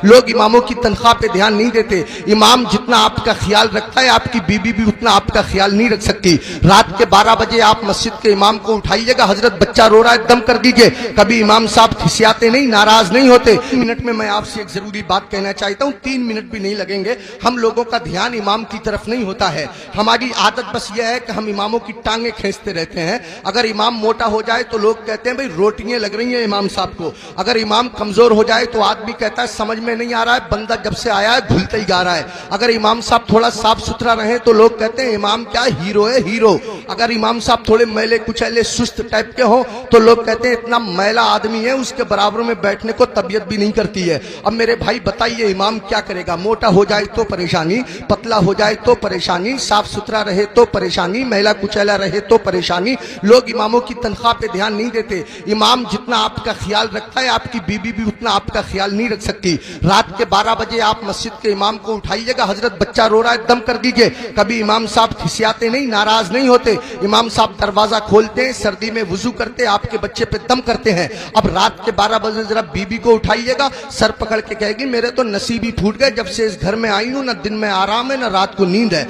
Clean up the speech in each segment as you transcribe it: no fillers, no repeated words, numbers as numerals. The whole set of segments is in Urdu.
لوگ اماموں کی تنخواہ پہ دھیان نہیں دیتے. امام جتنا آپ کا خیال رکھتا ہے آپ کی بیوی بھی اتنا آپ کا خیال نہیں رکھ سکتی. رات کے 12 بجے آپ مسجد کے امام کو اٹھائیے گا, حضرت بچہ رو رہا ہے دم کر دیجئے. کبھی امام صاحب کھسیاتے نہیں, ناراض نہیں ہوتے. منٹ میں آپ سے ایک ضروری بات کہنا چاہتا ہوں, 3 منٹ بھی نہیں لگیں گے. ہم لوگوں کا دھیان امام کی طرف نہیں ہوتا ہے. ہماری عادت بس یہ ہے کہ ہم اماموں کی ٹانگیں کھینچتے رہتے ہیں. اگر امام موٹا ہو جائے تو لوگ کہتے ہیں بھئی روٹیاں لگ رہی ہیں امام صاحب کو. اگر امام کمزور ہو جائے تو آدمی کہتا ہے سمجھ میں نہیں آ رہا ہے, بندہ جب سے آیا ہے گھلتا ہی جا رہا ہے. اگر امام صاحب تھوڑا صاف ستھرا رہے تو لوگ کہتے ہیں امام کیا ہیرو ہے, ہیرو. اگر امام صاحب تھوڑے میلے کچیلے سست ٹائپ کے ہوں تو لوگ کہتے ہیں اتنا میلا آدمی ہے, اس کے برابر میں بیٹھنے کو طبیعت بھی نہیں کرتی ہے. اب میرے بھائی بتائیے امام کیا کرے گا؟ موٹا ہو جائے تو پریشانی, پتلا ہو جائے تو پریشانی, صاف ستھرا رہے تو پریشانی, میلا کچیلا رہے تو پریشانی. لوگ اماموں کی تنخواہ پہ دھیان نہیں دیتے. امام جتنا آپ کا خیال رکھتا ہے آپ کی بیوی بھی اتنا آپ کا خیال نہیں رکھ سکتی. رات کے 12 بجے آپ مسجد کے امام کو اٹھائیے گا, حضرت بچہ رو رہا ہے دم کر دیجئے. کبھی امام صاحب کھسیاتے نہیں, ناراض نہیں ہوتے. امام صاحب دروازہ کھولتے ہیں, سردی میں وضو کرتے, آپ کے بچے پہ دم کرتے ہیں. اب رات کے 12 بجے ذرا بیوی کو اٹھائیے گا, سر پکڑ کے کہے گی میرے تو نصیب ہی پھوٹ گئے, جب سے اس گھر میں آئی ہوں نہ دن میں آرام ہے نہ رات کو نیند ہے.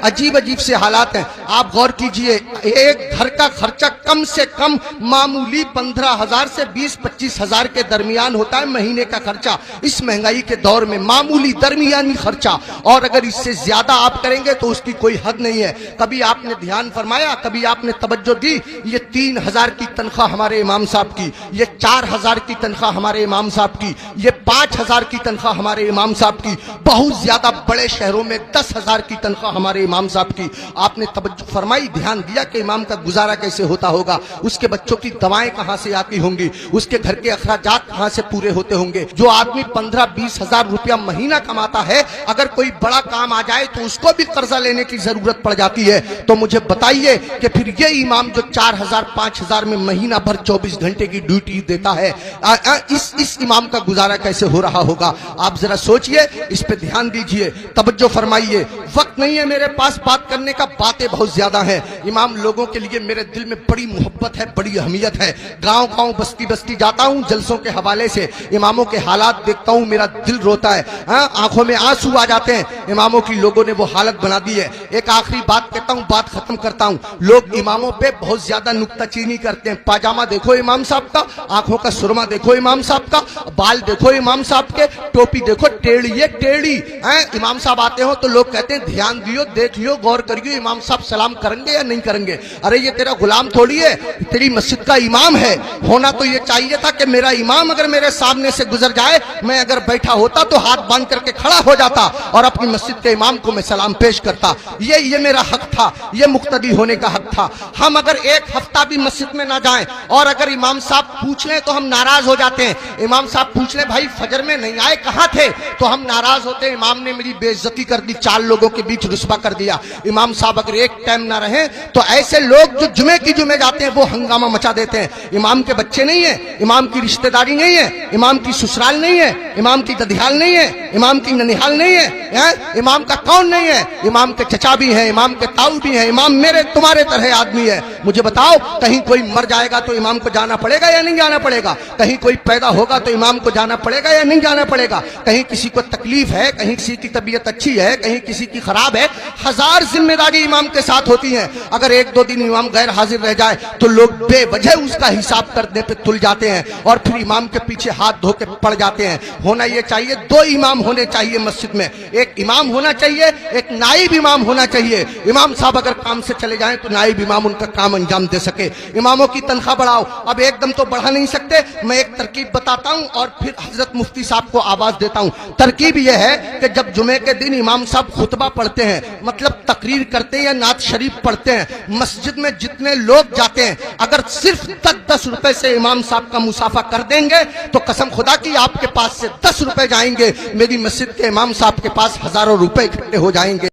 عجیب عجیب سے حالات ہیں. آپ غور کیجئے, ایک گھر کا خرچہ کم سے کم معمولی 15,000 سے 20-25,000 کے درمیان ہوتا ہے مہینے کا خرچہ. اس مہنگائی کے دور میں معمولی درمیانی خرچہ, اور اگر اس سے زیادہ آپ کریں گے تو اس کی کوئی حد نہیں ہے. کبھی آپ نے دھیان فرمایا, کبھی آپ نے توجہ دی, یہ 3,000 کی تنخواہ ہمارے امام صاحب کی, یہ 4,000 کی تنخواہ ہمارے امام صاحب کی, یہ 5,000 کی تنخواہ ہمارے امام صاحب کی, بہت زیادہ بڑے شہروں میں 10,000 کی تنخواہ ہمارے امام صاحب کی. آپ نے توجہ فرمائی, دھیان دیا کہ امام کا گزارا کیسے ہوتا ہوگا, اس کے بچوں کی دوائیں کہاں سے آتی ہوں گی, اس کے گھر کے اخراجات کہاں سے پورے ہوتے ہوں گے. جو آدمی 15-20 ہزار روپیہ مہینہ کماتا ہے, اگر کوئی بڑا کام آ جائے تو اس کو بھی قرضہ لینے کی ضرورت پڑ جاتی ہے. تو مجھے بتائیے کہ پھر یہ امام جو 4,000-5,000 میں مہینہ بھر 24 گھنٹے کی ڈیوٹی دیتا ہے, اس امام کا گزارا کیسے ہو رہا ہوگا؟ آپ ذرا سوچئے, اس پہ دھیان دیجئے, توجہ فرمائیے. وقت نہیں ہے میرے پاس بات کرنے کا, باتیں بہت زیادہ ہیں. امام لوگوں کے لیے میرے دل میں بڑی محبت ہے, بڑی اہمیت ہے. گاؤں گاؤں بستی بستی جاتا ہوں جلسوں کے حوالے سے, اماموں کے حالات دیکھتا ہوں, میرا دل روتا ہے, آنکھوں میں آنسو آ جاتے ہیں. اماموں کی لوگوں نے وہ حالت بنا دی ہے. ایک آخری بات کہتا ہوں, بات ختم کرتا ہوں. لوگ اماموں پہ بہت زیادہ نکتہ چینی کرتے ہیں. پاجامہ دیکھو امام صاحب کا, آنکھوں کا سرما دیکھو امام صاحب کا, بال دیکھو امام صاحب کے, ٹوپی دیکھو, ٹیڑھی ہے ٹیڑھی. امام صاحب آتے ہو تو لوگ کہتے ہیں دھیان دیو, دیکھ لیو, غور کریو, امام صاحب سلام کریں گے یا نہیں کریں گے. ارے یہ تیرا غلام تھوڑی ہے, تیری مسجد کا امام ہے. ہونا تو یہ چاہیے تھا کہ میرا امام اگر میرے سامنے سے گزر جائے, میں اگر بیٹھا ہوتا تو ہاتھ باندھ کر کے کھڑا ہو جاتا اور اپنی مسجد کے امام کو میں سلام پیش کرتا. یہ میرا حق تھا, یہ مقتدی ہونے کا حق تھا. ہم اگر ایک ہفتہ بھی مسجد میں نہ جائیں اور اگر امام صاحب پوچھ لیں تو ہم ناراض ہو جاتے ہیں. امام صاحب پوچھ لیں بھائی فجر میں نہیں آئے, کہاں تھے, تو ہم ناراض ہوتے ہیں, امام نے میری بے عزتی کر دی, 4 لوگوں کے بیچ رسوا کر دیا. امام صاحب اگر ایک ٹائم نہ رہیں تو ایسے لوگ جو جمعے جاتے ہیں وہ ہنگامہ مچا دیتے ہیں. امام کے بچے نہیں ہیں, امام کی رشتہ داری نہیں ہے, امام کی سسرال نہیں ہے, امام کی ددھیال نہیں ہے, امام کی ننیحال نہیں ہے, امام کا کون نہیں ہے, امام کے چچا بھی ہیں, امام کے تاؤ بھی ہیں, امام میرے تمہارے طرح آدمی ہے. مجھے بتاؤ, کہیں کوئی مر جائے گا تو امام کو جانا پڑے گا یا نہیں جانا پڑے گا؟ کہیں کوئی پیدا ہوگا تو امام کو جانا پڑے گا یا نہیں جانا پڑے گا؟ کہیں کسی کو تکلیف ہے, کہیں کسی کی طبیعت اچھی ہے, کہیں کسی کی خراب ہے, 1000 ذمہ داری امام کے ساتھ ہوتی ہیں. اگر 1-2 دن امام غیر حاضر رہ جائے تو لوگ بے وجہ اس کا حساب کرنے پہ تل جاتے ہیں اور پھر امام کے پیچھے ہاتھ دھو کے پڑ جاتے ہیں. ہونا یہ چاہیے 2 امام ہونے چاہیے مسجد میں, ایک امام ہونا چاہیے, ایک نائب امام ہونا چاہیے. امام صاحب اگر کام سے چلے جائیں تو نائب امام ان کا کام انجام دے سکے. اماموں کی تنخواہ بڑھاؤ. اب ایک دم تو بڑھا نہیں سکتے, میں ایک ترکیب بتاتا ہوں اور پھر حضرت مفتی صاحب کو آواز دیتا ہوں. ترکیب یہ ہے کہ جب جمعے کے دن امام صاحب خطبہ پڑھتے ہیں, مطلب تقریر کرتے ہیں یا نعت شریف پڑھتے ہیں, مسجد میں جتنے لوگ جاتے ہیں اگر صرف 10 روپے سے امام صاحب کا مسافہ کر دیں گے تو قسم خدا کی آپ کے پاس سے 10 روپے جائیں گے, میری مسجد کے امام صاحب کے پاس ہزاروں روپے اکٹھے ہو جائیں گے.